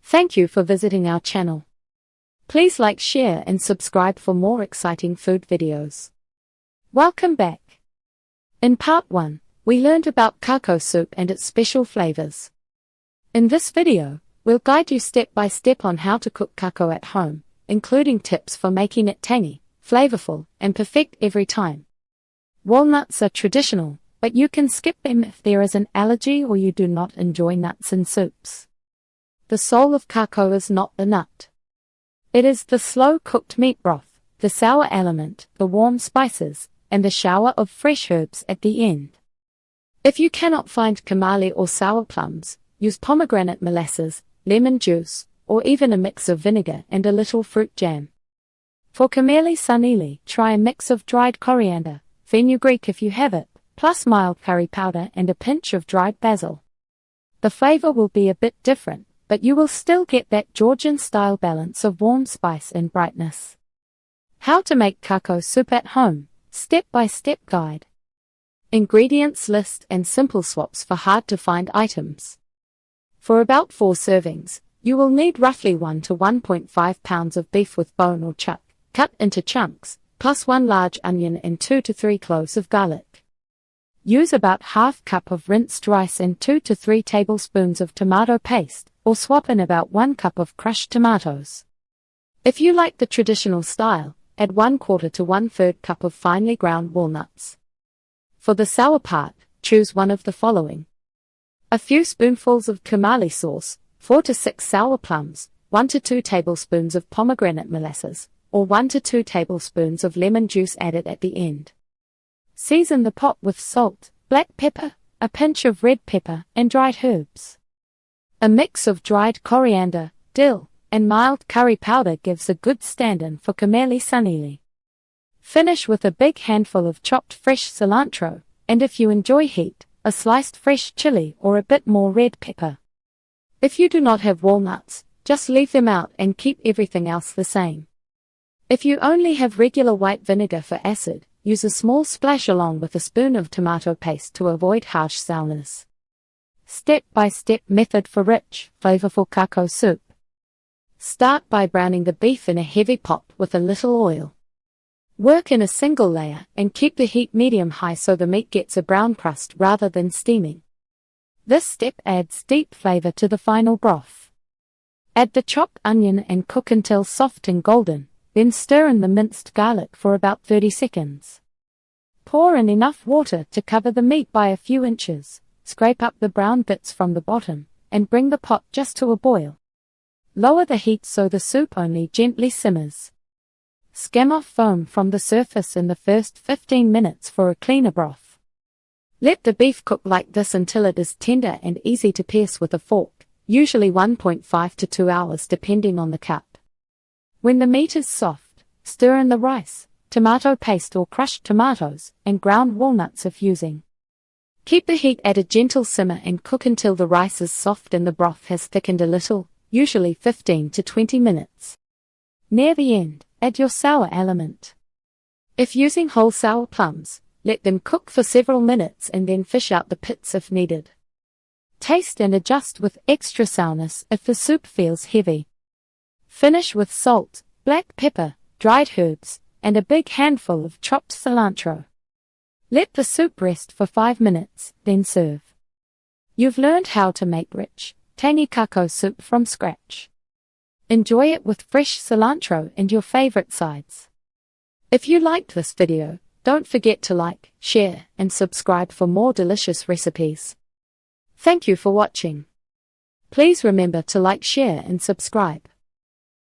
Thank you for visiting our channel. Please like, share and subscribe for more exciting food videos. Welcome back. In part 1, we learned about Kharcho soup and its special flavors. In this video, we'll guide you step by step on how to cook Kharcho at home, including tips for making it tangy, flavorful, and perfect every time. Walnuts are traditional, but you can skip them if there is an allergy or you do not enjoy nuts in soups. The soul of Kharcho is not the nut. It is the slow-cooked meat broth, the sour element, the warm spices, and the shower of fresh herbs at the end. If you cannot find kamali or sour plums, use pomegranate molasses, lemon juice, or even a mix of vinegar and a little fruit jam. For cuisine, try a mix of dried coriander, fenugreek if you have it, plus mild curry powder and a pinch of dried basil. The flavor will be a bit different, but you will still get that Georgian style balance of warm spice and brightness. How to make Kharcho soup at home, step-by-step guide. Ingredients list and simple swaps for hard to find items. For about 4 servings, you will need roughly 1 to 1.5 pounds of beef with bone or chuck, cut into chunks, plus 1 large onion and 2 to 3 cloves of garlic. Use about ½ cup of rinsed rice and 2 to 3 tablespoons of tomato paste, or swap in about 1 cup of crushed tomatoes. If you like the traditional style, add 1/4 to 1/3 cup of finely ground walnuts. For the sour part, choose one of the following: a few spoonfuls of kamali sauce, 4 to 6 sour plums, 1 to 2 tablespoons of pomegranate molasses, or 1 to 2 tablespoons of lemon juice added at the end. Season the pot with salt, black pepper, a pinch of red pepper, and dried herbs. A mix of dried coriander, dill, and mild curry powder gives a good stand-in for cuisine. Finish with a big handful of chopped fresh cilantro, and if you enjoy heat, a sliced fresh chili or a bit more red pepper. If you do not have walnuts, just leave them out and keep everything else the same. If you only have regular white vinegar for acid, use a small splash along with a spoon of tomato paste to avoid harsh sourness. Step-by-step method for rich, flavorful Kharcho soup. Start by browning the beef in a heavy pot with a little oil. Work in a single layer and keep the heat medium-high so the meat gets a brown crust rather than steaming. This step adds deep flavor to the final broth. Add the chopped onion and cook until soft and golden, then stir in the minced garlic for about 30 seconds. Pour in enough water to cover the meat by a few inches, scrape up the brown bits from the bottom, and bring the pot just to a boil. Lower the heat so the soup only gently simmers. Skim off foam from the surface in the first 15 minutes for a cleaner broth. Let the beef cook like this until it is tender and easy to pierce with a fork, usually 1.5 to 2 hours depending on the cut. When the meat is soft, stir in the rice, tomato paste or crushed tomatoes, and ground walnuts if using. Keep the heat at a gentle simmer and cook until the rice is soft and the broth has thickened a little, usually 15 to 20 minutes. Near the end, add your sour element. If using whole sour plums, let them cook for several minutes and then fish out the pits if needed. Taste and adjust with extra sourness if the soup feels heavy. Finish with salt, black pepper, dried herbs, and a big handful of chopped cilantro. Let the soup rest for 5 minutes, then serve. You've learned how to make rich, tangy Kharcho soup from scratch. Enjoy it with fresh cilantro and your favorite sides. If you liked this video, don't forget to like, share, and subscribe for more delicious recipes. Thank you for watching. Please remember to like, share, and subscribe.